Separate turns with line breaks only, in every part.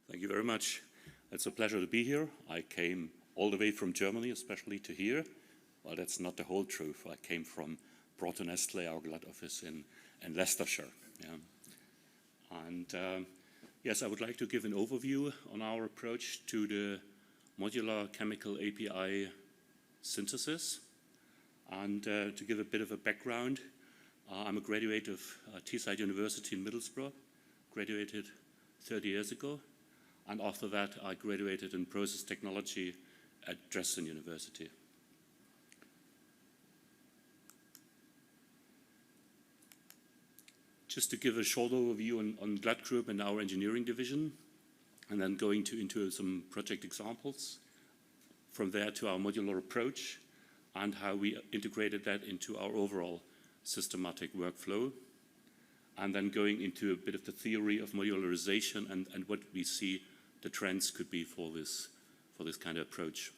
Thank you very much. It's a pleasure to be here. I came all the way from Germany, especially to here. Well, that's not the whole truth. I came from Broughton-Astley, our Glatt office in Leicestershire. Yeah. And yes, I would like to give an overview on our approach to the modular chemical API synthesis. And to give a bit of a background, I'm a graduate of Teesside University in Middlesbrough, graduated 30 years ago. And after that, I graduated in process technology at Dresden University. Just to give a short overview on Glatt Group and our engineering division, and then going into some project examples. From there to our modular approach and how we integrated that into our overall systematic workflow. And then going into a bit of the theory of modularization and what we see the trends could be for this kind of approach.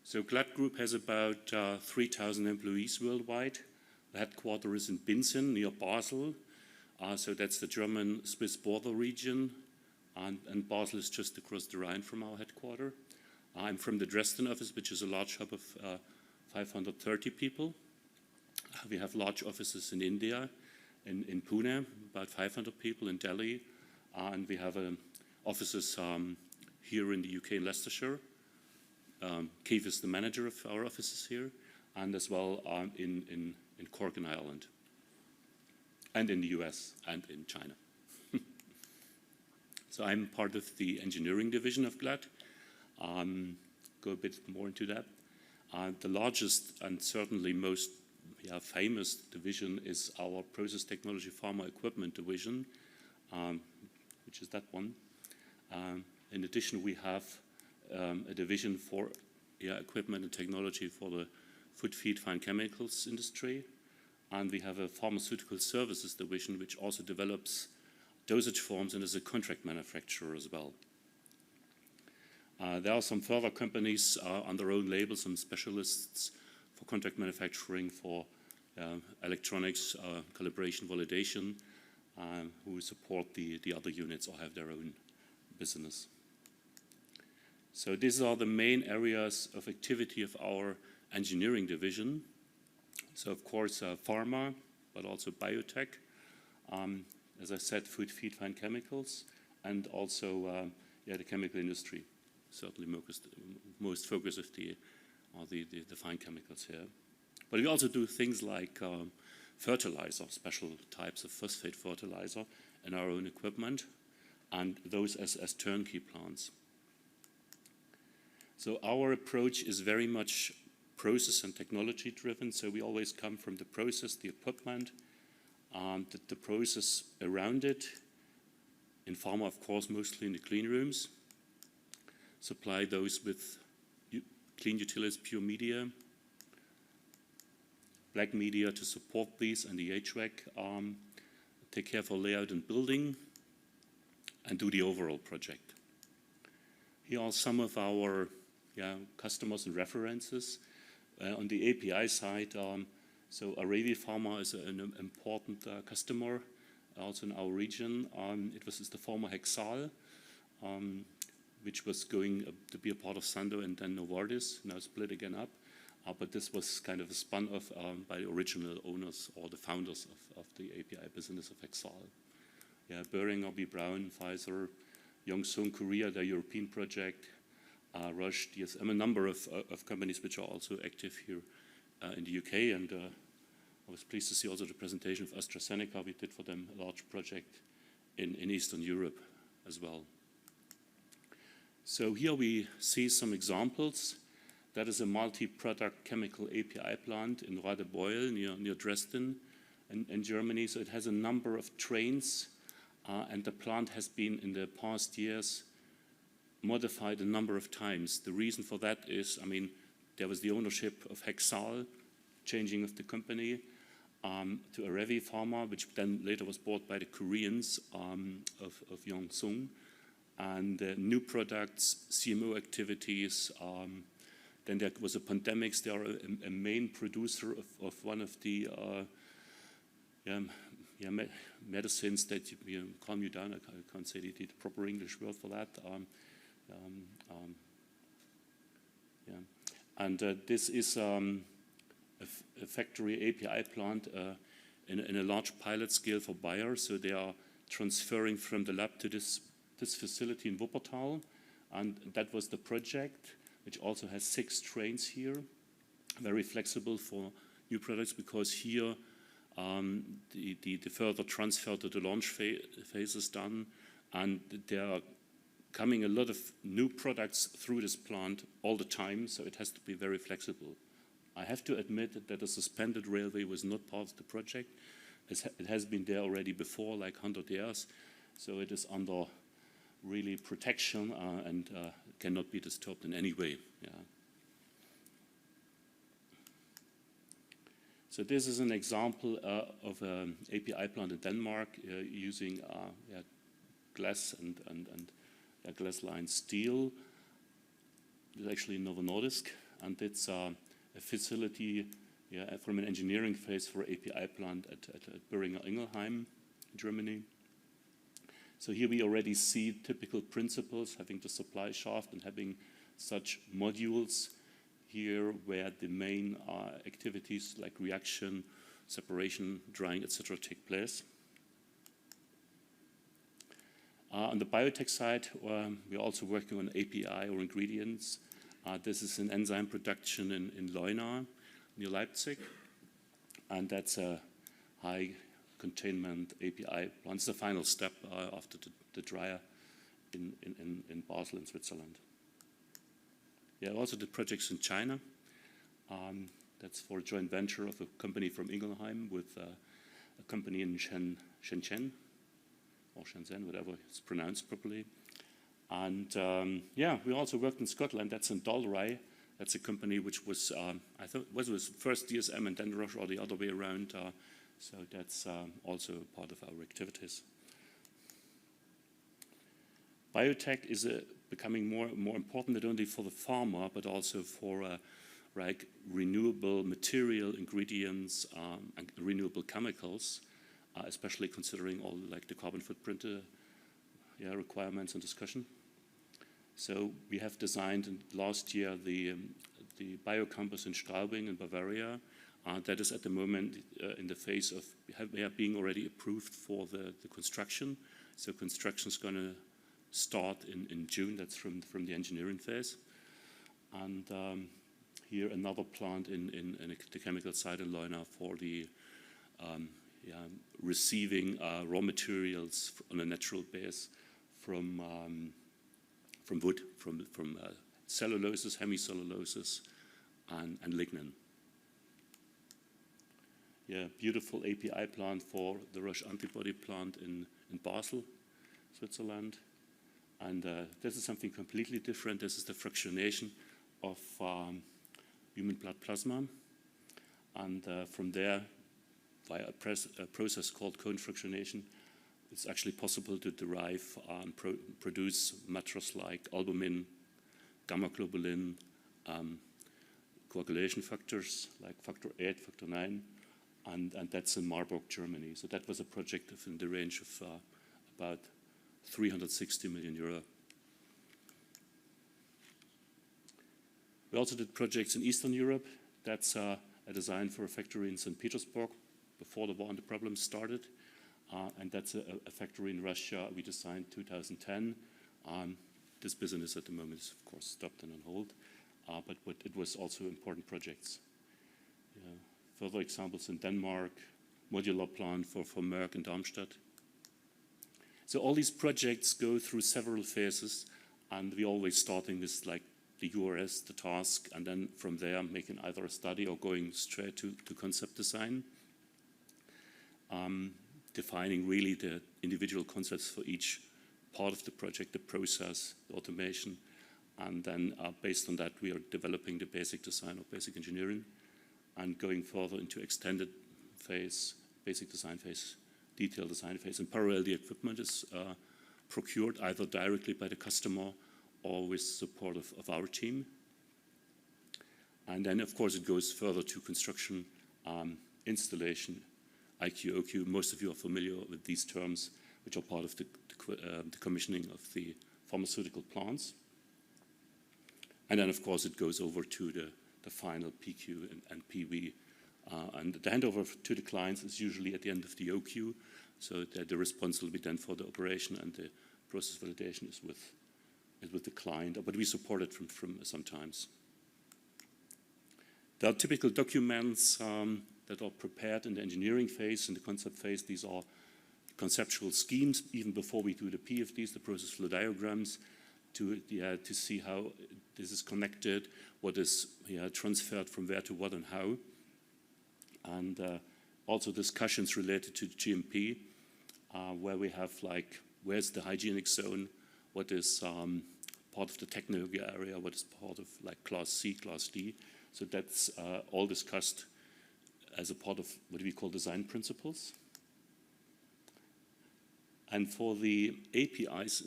So Glatt Group has about 3,000 employees worldwide. The headquarters is in Binzen, near Basel. So that's the German-Swiss border region. And Basel is just across the Rhine from our headquarters. I'm from the Dresden office, which is a large hub of 530 people. We have large offices in India, in Pune, about 500 people, in Delhi. And we have offices here in the UK, in Leicestershire. Keith is the manager of our offices here, and as well in Cork and Ireland, and in the US and in China. So I'm part of the engineering division of Glatt. Go a bit more into that. The largest and certainly most famous division is our process technology pharma equipment division, which is that one. In addition, we have a division for equipment and technology for the food, feed, fine chemicals industry. And we have a pharmaceutical services division, which also develops dosage forms and is a contract manufacturer as well. There are some further companies on their own label, some specialists for contract manufacturing, for electronics, calibration, validation, who support the other units or have their own business. So these are the main areas of activity of our engineering division. So of course pharma, but also biotech. As I said, food, feed, fine chemicals, and also the chemical industry. Certainly most focus of the fine chemicals here. But we also do things like fertilizer, special types of phosphate fertilizer in our own equipment, and those as turnkey plants. So our approach is very much process and technology driven, so we always come from the process, the equipment, the process around it. In pharma, of course, mostly in the clean rooms. Supply those with clean utilities, pure media, black media to support these, and the HVAC. Take care for layout and building, and do the overall project. Here are some of our customers and references. On the API side, so Aravi Pharma is an important customer, also in our region. It was the former Hexal, which was going to be a part of Sandoz and then Novartis, now split again up. But this was kind of a spun off by the original owners or the founders of the API business of Hexal. Yeah, Boehringer, B. Braun, Pfizer, Yongsung, Korea, their European project, Roche, DSM, a number of companies which are also active here in the UK. And I was pleased to see also the presentation of AstraZeneca. We did for them a large project in Eastern Europe as well. So here we see some examples. That is a multi-product chemical API plant in Radebeul near Dresden in Germany. So it has a number of trains, and the plant has been in the past years modified a number of times. The reason for that is, there was the ownership of Hexal, changing of the company to Aravi Pharma, which then later was bought by the Koreans of Yongsung. And new products, CMO activities. Then there was a pandemic. They are a main producer of one of the medicines that calm you down. I can't say the proper English word for that. And this is a factory API plant in a large pilot scale for Bayer. So they are transferring from the lab to this facility in Wuppertal. And that was the project, which also has 6 trains here, very flexible for new products, because here the further transfer to the launch phase is done, and there are coming a lot of new products through this plant all the time, so it has to be very flexible. I have to admit that the suspended railway was not part of the project. It has been there already before, like 100 years, so it is under really protection and cannot be disturbed in any way. Yeah. So this is an example of an API plant in Denmark using glass and glass-lined steel. It's actually Novo Nordisk, and it's a facility from an engineering phase for API plant at Böhringer Ingelheim, Germany. So here we already see typical principles, having the supply shaft and having such modules here where the main activities like reaction, separation, drying, etc. take place. On the biotech side, we're also working on API or ingredients. This is an enzyme production in Leuna, near Leipzig, and that's a high containment API plant. It's the final step after the dryer in Basel in Switzerland. Yeah, also the projects in China. That's for a joint venture of a company from Ingelheim with a company in Shenzhen, or Shenzhen, whatever it's pronounced properly. And we also worked in Scotland. That's in Dalry. That's a company which was, I thought, was first DSM and then Roche, or the other way around. So that's also part of our activities. Biotech is becoming more important, not only for the pharma, but also for like renewable material ingredients and renewable chemicals, especially considering all like the carbon footprint requirements and discussion. So we have designed last year the biocampus in Straubing in Bavaria. That is at the moment in the phase of being already approved for the construction. So construction is going to start in June. That's from the engineering phase. And here another plant in the chemical side in Leuna for the receiving raw materials on a natural base from wood, from celluloses, hemicelluloses, and lignin. Yeah, beautiful API plant for the Roche antibody plant in Basel, Switzerland. And this is something completely different. This is the fractionation of human blood plasma. And from there, via a process called cone fractionation, it's actually possible to derive and produce matters like albumin, gamma globulin, coagulation factors like factor 8, factor 9, and that's in Marburg, Germany. So that was a project in the range of about 360 million euro. We also did projects in Eastern Europe. That's a design for a factory in St. Petersburg before the war and the problems started. And that's a factory in Russia we designed 2010. This business at the moment is, of course, stopped and on hold. But it was also important projects. Yeah. Further examples in Denmark, modular plant for Merck in Darmstadt. So all these projects go through several phases, and we're always starting with like the URS, the task, and then from there making either a study or going straight to concept design. Defining really the individual concepts for each part of the project, the process, the automation, and then based on that we are developing the basic design or basic engineering and going further into extended phase, basic design phase, detailed design phase. In parallel, the equipment is procured either directly by the customer or with support of our team. And then, of course, it goes further to construction, installation, IQ, OQ. Most of you are familiar with these terms, which are part of the commissioning of the pharmaceutical plants. And then, of course, it goes over to the final PQ and PV. And the handover to the clients is usually at the end of the OQ, so that the responsibility then for the operation and the process validation is with the client, but we support it from sometimes. There are typical documents that are prepared in the engineering phase, in the concept phase. These are conceptual schemes, even before we do the PFDs, the process flow diagrams, to see how this is connected, what is transferred from where to what and how. And also discussions related to GMP, where we have like, where's the hygienic zone, what is part of the technology area, what is part of like class C, class D. So that's all discussed as a part of what we call design principles. And for the APIs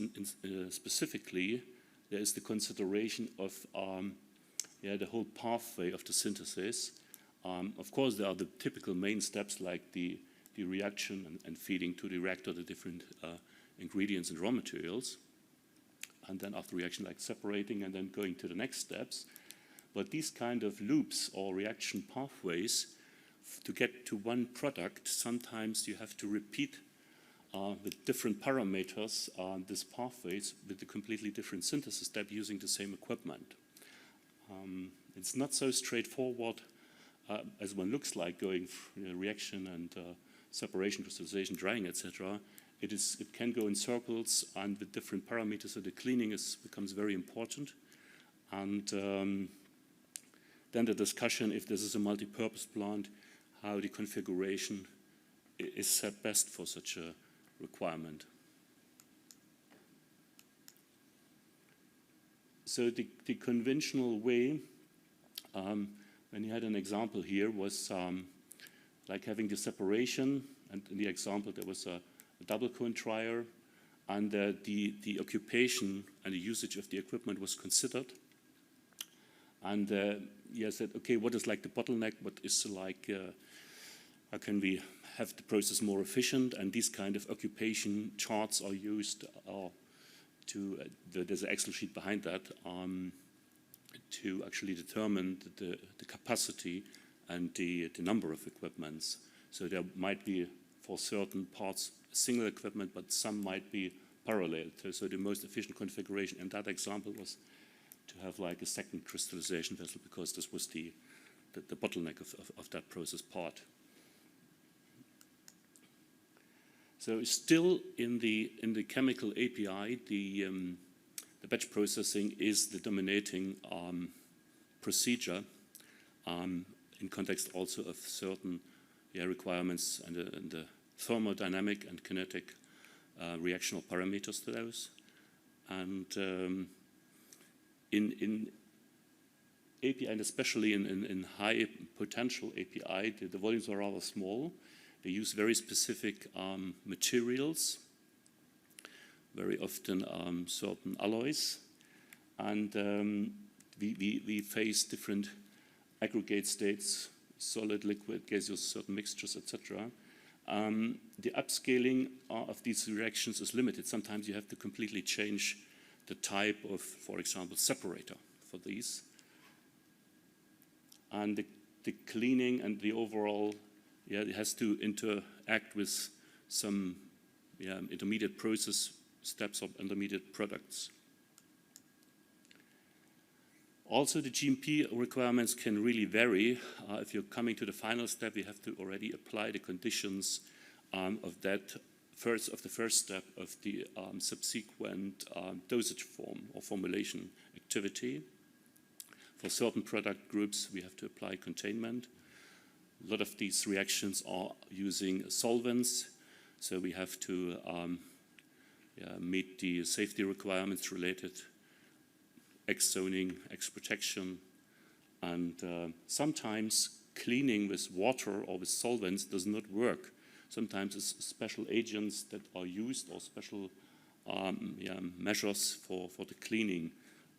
specifically, there is the consideration of the whole pathway of the synthesis. Of course, there are the typical main steps like the reaction and feeding to the reactor the different ingredients and raw materials. And then after reaction, like separating and then going to the next steps. But these kind of loops or reaction pathways, to get to one product, sometimes you have to repeat with different parameters these pathways with a completely different synthesis step using the same equipment. It's not so straightforward as one looks like, going reaction and separation, crystallization, drying, etc. It can go in circles and with different parameters, so the cleaning becomes very important. And then the discussion, if this is a multi-purpose plant, how the configuration is set best for such a requirement. So the conventional way, when you had an example here, was like having the separation, and in the example there was a double cone dryer, and the occupation and the usage of the equipment was considered. And you said, okay, what is like the bottleneck? What is like, how can we have the process more efficient? And these kind of occupation charts are used there's an Excel sheet behind that to actually determine the capacity and the number of equipments. So there might be, for certain parts, single equipment, but some might be parallel. So the most efficient configuration in that example was to have like a second crystallization vessel, because this was the bottleneck of that process part. So still in the chemical API, the batch processing is the dominating procedure in context also of certain requirements and the thermodynamic and kinetic reactional parameters to those. And in API, and especially in high potential API, the volumes are rather small. They use very specific materials, very often certain alloys, and we face different aggregate states, solid, liquid, gaseous, certain mixtures, etc. The upscaling of these reactions is limited. Sometimes you have to completely change the type of, for example, separator for these. And the cleaning and the overall, it has to interact with some intermediate process steps of intermediate products. Also, the GMP requirements can really vary. If you're coming to the final step, you have to already apply the conditions of the first step of the subsequent dosage form or formulation activity. For certain product groups, we have to apply containment. A lot of these reactions are using solvents, so we have to meet the safety requirements related, X-zoning, X-protection, and sometimes cleaning with water or with solvents does not work. Sometimes it's special agents that are used or special measures for the cleaning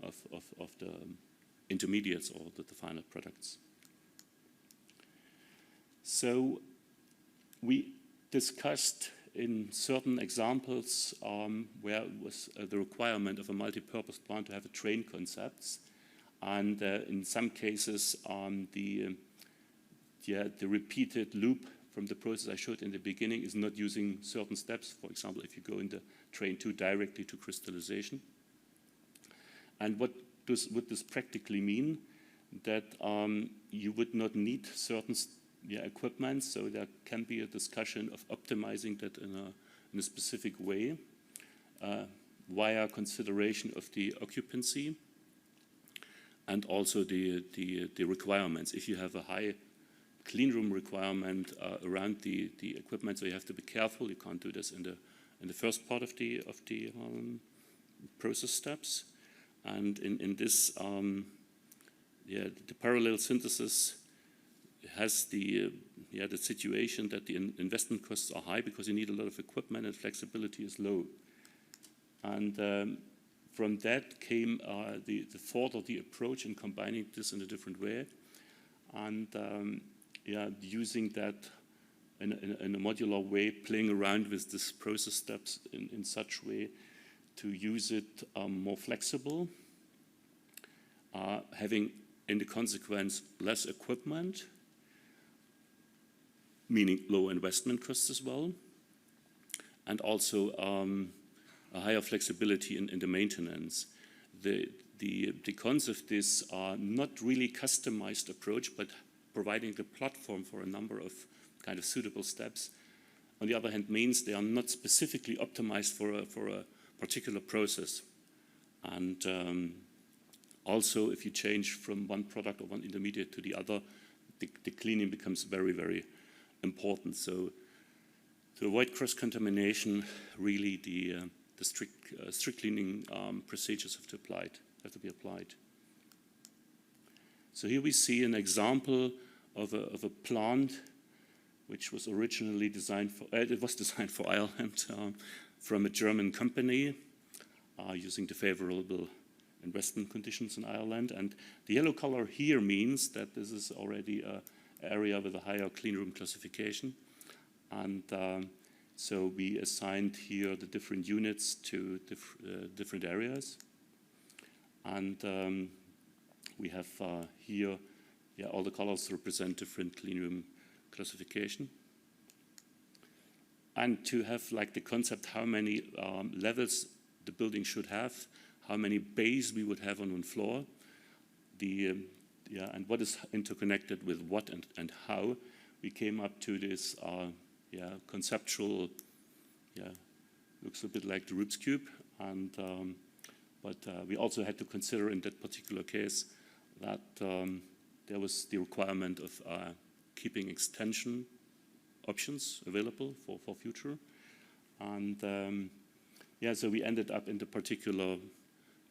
of the intermediates or the final products. So We discussed in certain examples where it was the requirement of a multi-purpose plant to have a train concepts, and in some cases the repeated loop from the process I showed in the beginning is not using certain steps. For example, if you go in the train 2 directly to crystallization. And what would this practically mean? That you would not need certain equipment, so there can be a discussion of optimizing that in a specific way via consideration of the occupancy and also the requirements. If you have a high clean room requirement around the equipment, so you have to be careful. You can't do this in the first part of the process steps. And in this, the parallel synthesis has the situation that the investment costs are high because you need a lot of equipment and flexibility is low. And from that came the thought of the approach in combining this in a different way, and using that in a modular way, playing around with these process steps in such way to use it more flexible, having in the consequence less equipment, meaning low investment costs as well, and also a higher flexibility in the maintenance. The concept is not really customized approach, but providing the platform for a number of kind of suitable steps. On the other hand, means they are not specifically optimized for a particular process. And also, if you change from one product or one intermediate to the other, the cleaning becomes very, very important. So to avoid cross-contamination, really the strict cleaning procedures have to be applied. So here we see an example of a plant which was originally designed for, it was designed for Ireland from a German company using the favorable investment conditions in Ireland. And the yellow color here means that this is already an area with a higher clean room classification. And so we assigned here the different units to different areas. And we have here, all the colors represent different clean room classification. And to have like the concept how many levels the building should have, how many bays we would have on one floor, and what is interconnected with what and how, we came up to this conceptual, looks a bit like the Rubik's Cube. And but we also had to consider in that particular case that there was the requirement of keeping extension options available for future. And so we ended up in the particular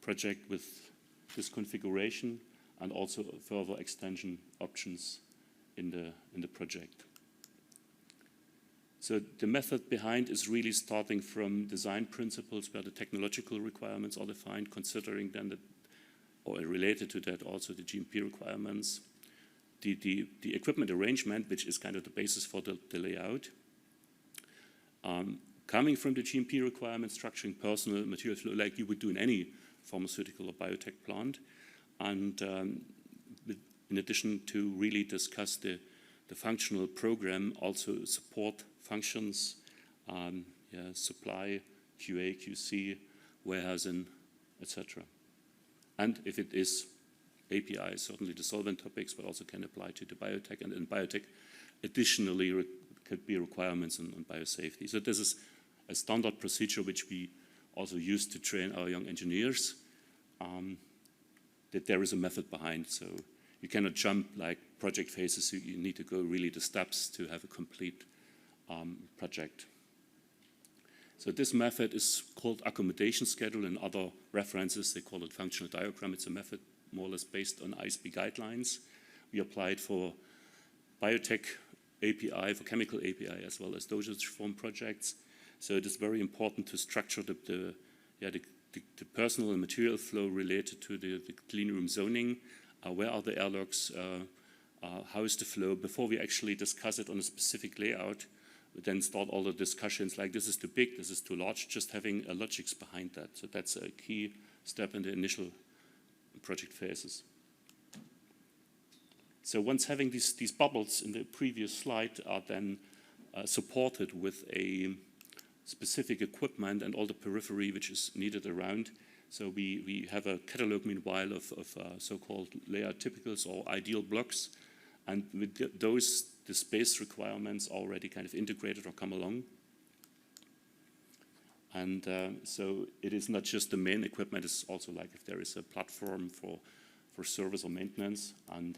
project with this configuration and also further extension options in the project. So the method behind is really starting from design principles where the technological requirements are defined, considering then or related to that also the GMP requirements, the equipment arrangement, which is kind of the basis for the layout, coming from the GMP requirements, structuring personnel, material flow, like you would do in any pharmaceutical or biotech plant, and in addition to really discuss the functional program, also support functions, supply, QA, QC, warehousing, etc. And if it is API, certainly the solvent topics, but also can apply to the biotech. And in biotech, additionally, could be requirements on biosafety. So this is a standard procedure which we also use to train our young engineers, that there is a method behind. So you cannot jump like project phases. You need to go really the steps to have a complete project. So this method is called accommodation schedule. In other references, they call it functional diagram. It's a method more or less based on ISB guidelines. We applied for biotech API, for chemical API, as well as dosage form projects. So it is very important to structure the personal and material flow related to the clean room zoning. Where are the airlocks? How is the flow? Before we actually discuss it on a specific layout, then start all the discussions like this is too big, this is too large, just having a logics behind that. So that's a key step in the initial project phases. So once having these bubbles in the previous slide are then supported with a specific equipment and all the periphery which is needed around. So we have a catalog meanwhile of so-called layout typicals or ideal blocks, and with those the space requirements already kind of integrated or come along. And so it is not just the main equipment, it's also like if there is a platform for service or maintenance and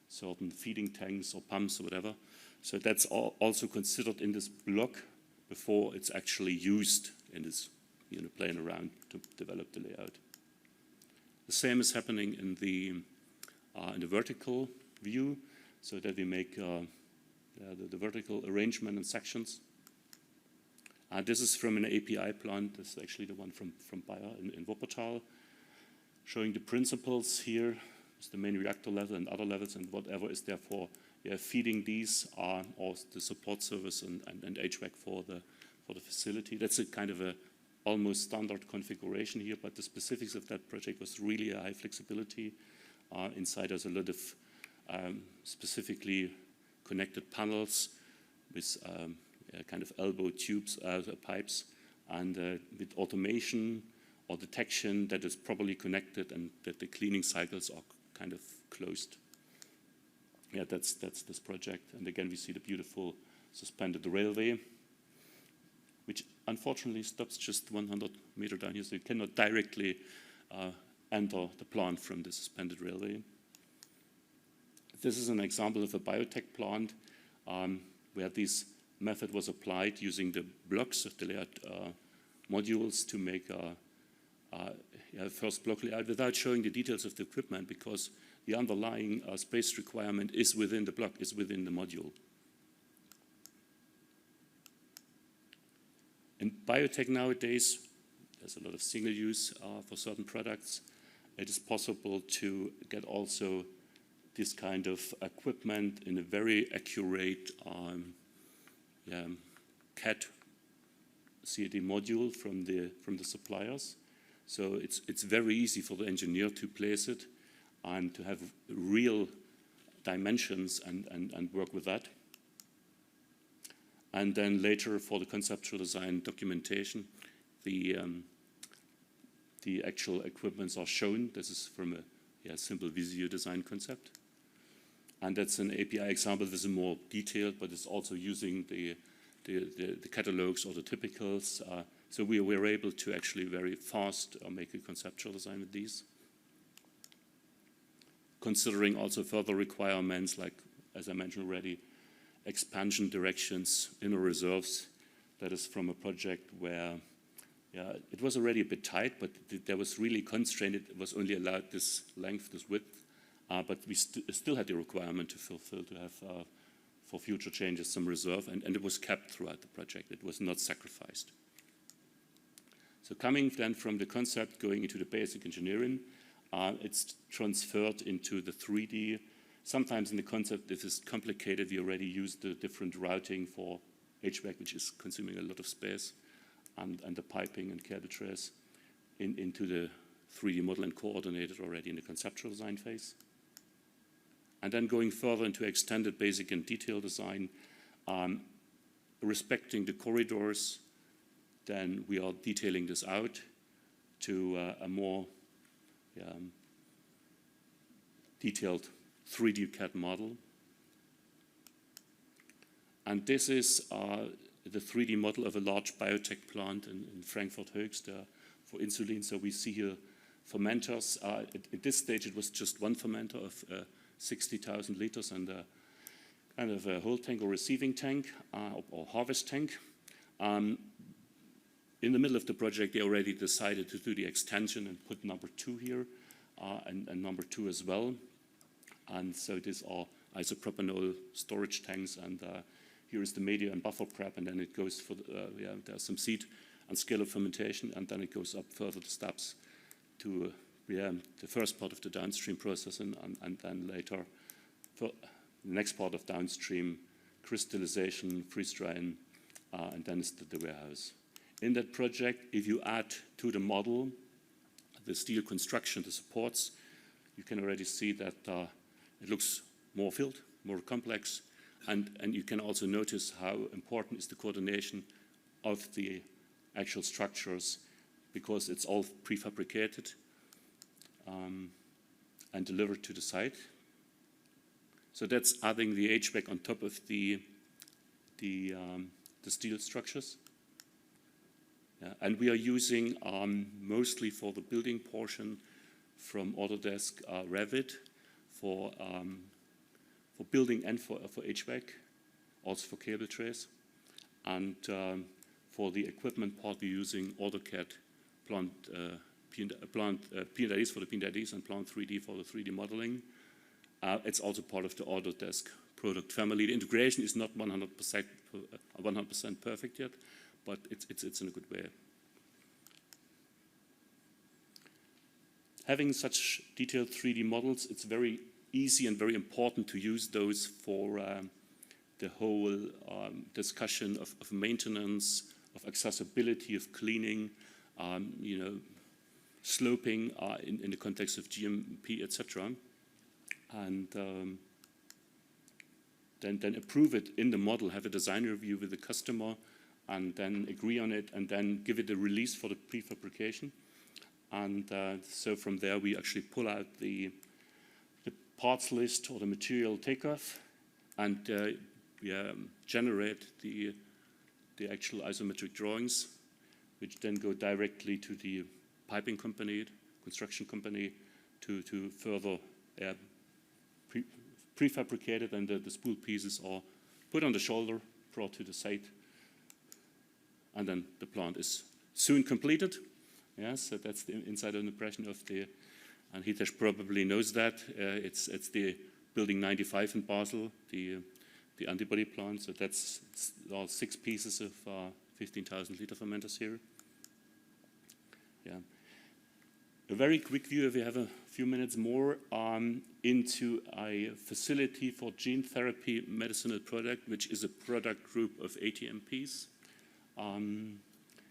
certain feeding tanks or pumps or whatever. So that's also considered in this block before it's actually used in this playing around to develop the layout. The same is happening in the vertical view, so that we make the vertical arrangement in sections. This is from an API plant. This is actually the one from Bayer in Wuppertal, showing the principles here. It's the main reactor level and other levels and whatever is there for feeding these or the support service and HVAC for the facility. That's a kind of a almost standard configuration here, but the specifics of that project was really a high flexibility. Inside there's a lot of specifically connected panels with kind of elbow tubes, pipes, and with automation or detection that is properly connected and that the cleaning cycles are kind of closed. Yeah, that's this project. And again, we see the beautiful suspended railway, which unfortunately stops just 100 meters down here, so you cannot directly enter the plant from the suspended railway. This is an example of a biotech plant where this method was applied using the blocks of the layout modules to make a first block layout without showing the details of the equipment, because the underlying space requirement is within the block, is within the module. In biotech nowadays, there's a lot of single use for certain products. It is possible to get also this kind of equipment in a very accurate CAD module from the suppliers. So it's very easy for the engineer to place it and to have real dimensions and work with that. And then later for the conceptual design documentation, the actual equipments are shown. This is from a simple Visio design concept. And that's an API example. This is more detailed, but it's also using the catalogs or the typicals. So we were able to actually very fast make a conceptual design with these. Considering also further requirements, like, as I mentioned already, expansion directions, inner reserves. That is from a project where it was already a bit tight, but there was really constrained. It was only allowed this length, this width, but we still had the requirement to fulfill, to have for future changes some reserve, and it was kept throughout the project. It was not sacrificed. So coming then from the concept, going into the basic engineering, it's transferred into the 3D. Sometimes in the concept, this is complicated. We already use the different routing for HVAC, which is consuming a lot of space, and the piping and cable trays into the 3D model and coordinated already in the conceptual design phase. And then going further into extended basic and detailed design, respecting the corridors, then we are detailing this out to a more detailed 3D CAD model. And this is the 3D model of a large biotech plant in Frankfurt Höchst for insulin. So we see here fermenters. At this stage, it was just one fermenter of 60,000 liters and a kind of a whole tank or receiving tank or harvest tank. In the middle of the project, they already decided to do the extension and put number 2 here and number 2 as well. And so these are isopropanol storage tanks, and here is the media and buffer prep, and then it goes for there's some seed and scale-up fermentation, and then it goes up further the steps to the first part of the downstream process, and then later for the next part of downstream crystallization, freeze drying, and then it's the warehouse. In that project, if you add to the model the steel construction, the supports, you can already see that it looks more filled, more complex, and you can also notice how important is the coordination of the actual structures, because it's all prefabricated and delivered to the site. So that's adding the HVAC on top of the steel structures. Yeah, and we are using mostly for the building portion from Autodesk Revit for building and for HVAC, also for cable trays. And for the equipment part, we're using AutoCAD P&IDs for the P&IDs and Plant 3D for the 3D modeling. It's also part of the Autodesk product family. The integration is not 100% perfect yet, but it's in a good way. Having such detailed 3D models, it's very easy and very important to use those for the whole discussion of maintenance, of accessibility, of cleaning, sloping in the context of GMP, etc. And then approve it in the model, have a design review with the customer, and then agree on it, and then give it a release for the prefabrication. And so from there, we actually pull out the parts list or the material takeoff, and generate the actual isometric drawings, which then go directly to the piping company, construction company, to further prefabricated, and the spool pieces are put on the shoulder, brought to the site, and then the plant is soon completed. Yeah, so that's the insider impression of the, and Hitesh probably knows that. It's the building 95 in Basel, the antibody plant. So that's all 6 pieces of 15,000 liter fermenters here. Yeah. A very quick view, if we have a few minutes more, into a facility for gene therapy medicinal product, which is a product group of ATMPs.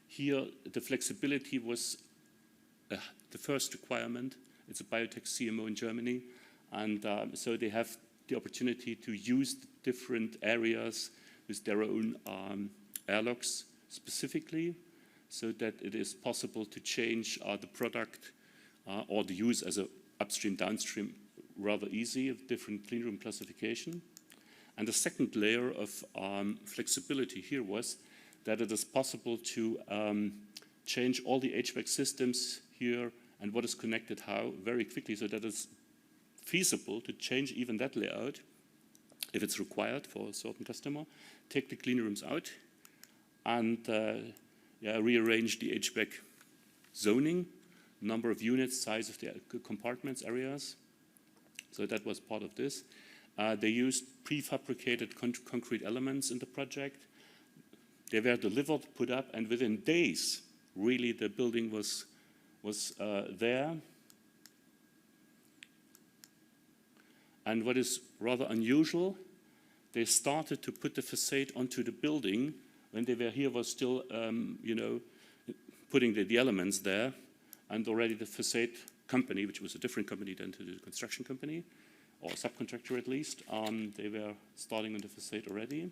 Here, the flexibility was the first requirement. It's a biotech CMO in Germany, and so they have the opportunity to use different areas with their own airlocks specifically, so that it is possible to change the product or the use as a upstream, downstream, rather easy, of different cleanroom classification. And the second layer of flexibility here was that it is possible to change all the HVAC systems here and what is connected how very quickly, so that it's feasible to change even that layout if it's required for a certain customer, take the clean rooms out, and rearrange the HVAC zoning, number of units, size of the compartments, areas. So that was part of this. They used prefabricated concrete elements in the project. They were delivered, put up, and within days, really, the building was there. And what is rather unusual, they started to put the facade onto the building when they were here, was still, putting the elements there, and already the facade company, which was a different company than to the construction company, or subcontractor at least, they were starting on the facade already.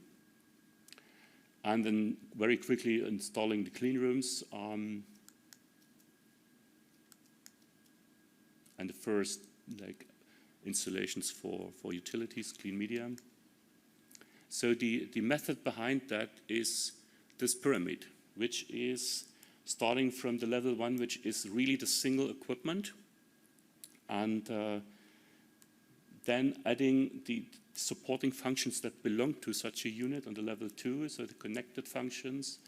And then very quickly installing the clean rooms, and the first installations for utilities, clean media. So the method behind that is this pyramid, which is starting from the level 1, which is really the single equipment, and then adding the supporting functions that belong to such a unit on the level 2, so the connected functions,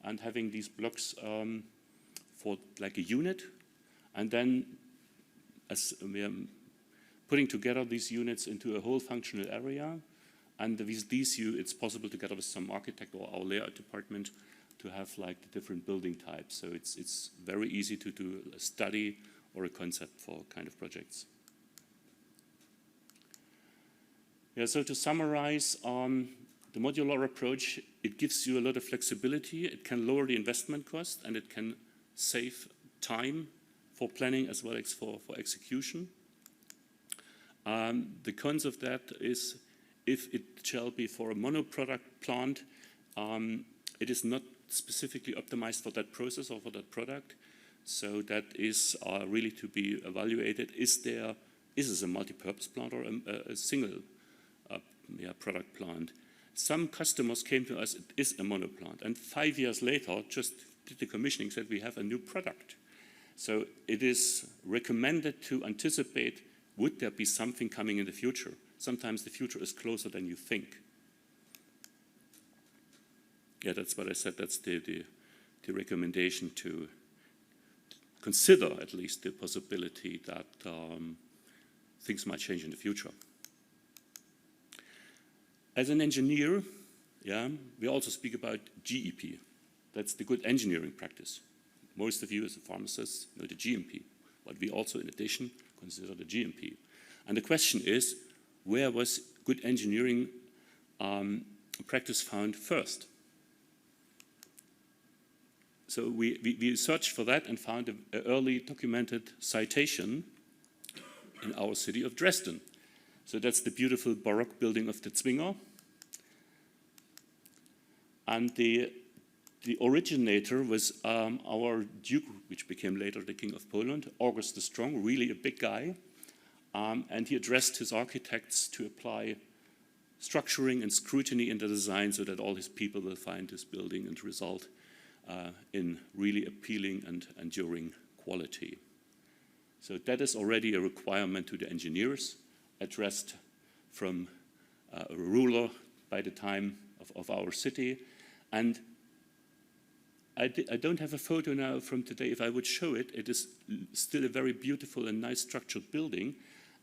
and having these blocks for like a unit, and then as we are putting together these units into a whole functional area, and with these it's possible together with some architect or our layout department to have like the different building types. So it's very easy to do a study or a concept for kind of projects. Yeah, so to summarize, the modular approach, it gives you a lot of flexibility. It can lower the investment cost, and it can save time for planning as well as for execution. The cons of that is, if it shall be for a mono-product plant, it is not specifically optimized for that process or for that product. So that is really to be evaluated. Is this a multi-purpose plant or a single product plant? Some customers came to us, it is a mono plant, and 5 years later, just did the commissioning, said we have a new product. So it is recommended to anticipate, would there be something coming in the future? Sometimes the future is closer than you think. Yeah, that's what I said, that's the recommendation to consider at least the possibility that things might change in the future. As an engineer, we also speak about GEP. That's the good engineering practice. Most of you as a pharmacist know the GMP, but we also, in addition, consider the GMP. And the question is, where was good engineering practice found first? So we searched for that and found an early documented citation in our city of Dresden. So that's the beautiful Baroque building of the Zwinger. And the originator was our Duke, which became later the King of Poland, August the Strong, really a big guy. And he addressed his architects to apply structuring and scrutiny in the design so that all his people will find this building and result in really appealing and enduring quality. So that is already a requirement to the engineers, addressed from a ruler by the time of our city. And I don't have a photo now from today. If I would show it, it is still a very beautiful and nice structured building.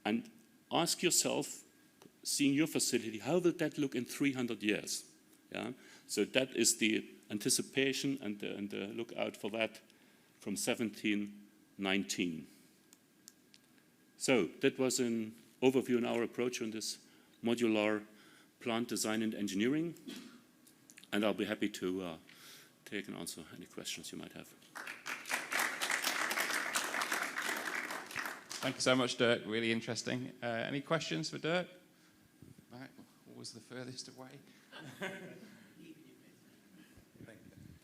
And ask yourself, seeing your facility, how will that look in 300 years? Yeah? So that is the anticipation and the look out for that from 1719. So that was an overview on our approach on this modular plant design and engineering. And I'll be happy to take and answer any questions you might have.
Thank you so much, Dirk. Really interesting. Any questions for Dirk? Right. What was the furthest away?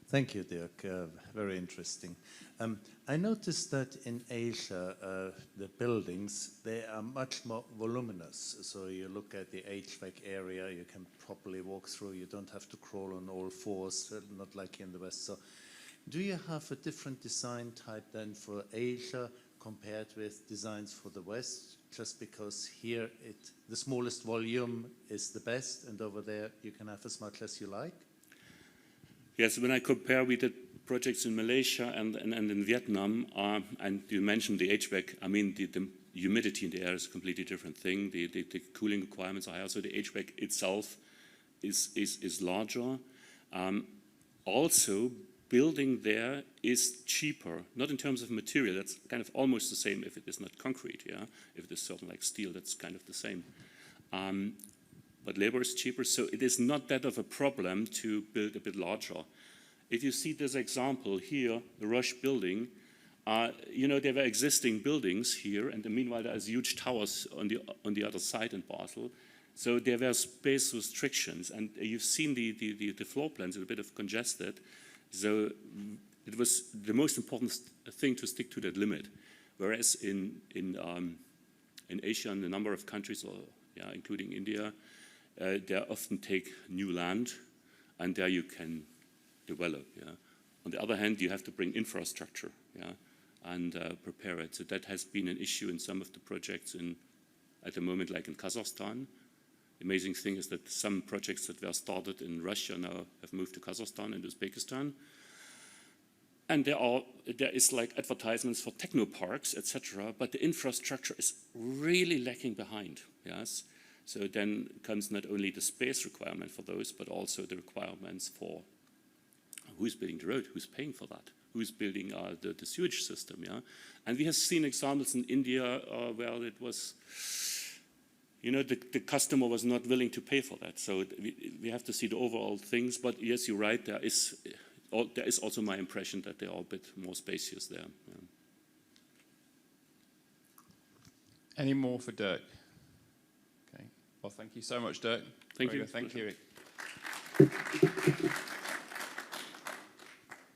Thank you, Dirk. Very interesting. I noticed that in Asia, the buildings, they are much more voluminous. So you look at the HVAC area, you can properly walk through. You don't have to crawl on all fours, not like in the West. So do you have a different design type then for Asia compared with designs for the West? Just because here the smallest volume is the best, and over there you can have as much as you like?
Yes, when I compare, we did projects in Malaysia and in Vietnam, and you mentioned the HVAC. I mean, the humidity in the air is a completely different thing. The cooling requirements are higher, so the HVAC itself is larger. Also, building there is cheaper, not in terms of material. That's kind of almost the same if it is not concrete. Yeah, if it is certain like steel, that's kind of the same. But labor is cheaper, so it is not that of a problem to build a bit larger. If you see this example here, the Rush building, you know, there were existing buildings here, and meanwhile there's huge towers on the other side in Basel. So there were space restrictions, and you've seen the floor plans are a bit of congested. So it was the most important thing to stick to that limit. Whereas in Asia and a number of countries, or yeah, including India, they often take new land, and there you can develop. Yeah. On the other hand, you have to bring infrastructure, yeah, and prepare it. So that has been an issue in some of the projects at the moment, like in Kazakhstan. The amazing thing is that some projects that were started in Russia now have moved to Kazakhstan and Uzbekistan. And there is like advertisements for technoparks, etc., but the infrastructure is really lacking behind. Yes. So then comes not only the space requirement for those, but also the requirements for who's building the road, who's paying for that, who's building the sewage system. Yeah, and we have seen examples in India where it was, you know, the customer was not willing to pay for that. So we have to see the overall things. But yes, you're right. There is also my impression that they are a bit more spacious there. Yeah.
Any more for Dirk? Okay. Well, thank you so much, Dirk.
Thank
Very
you.
good. Thank you.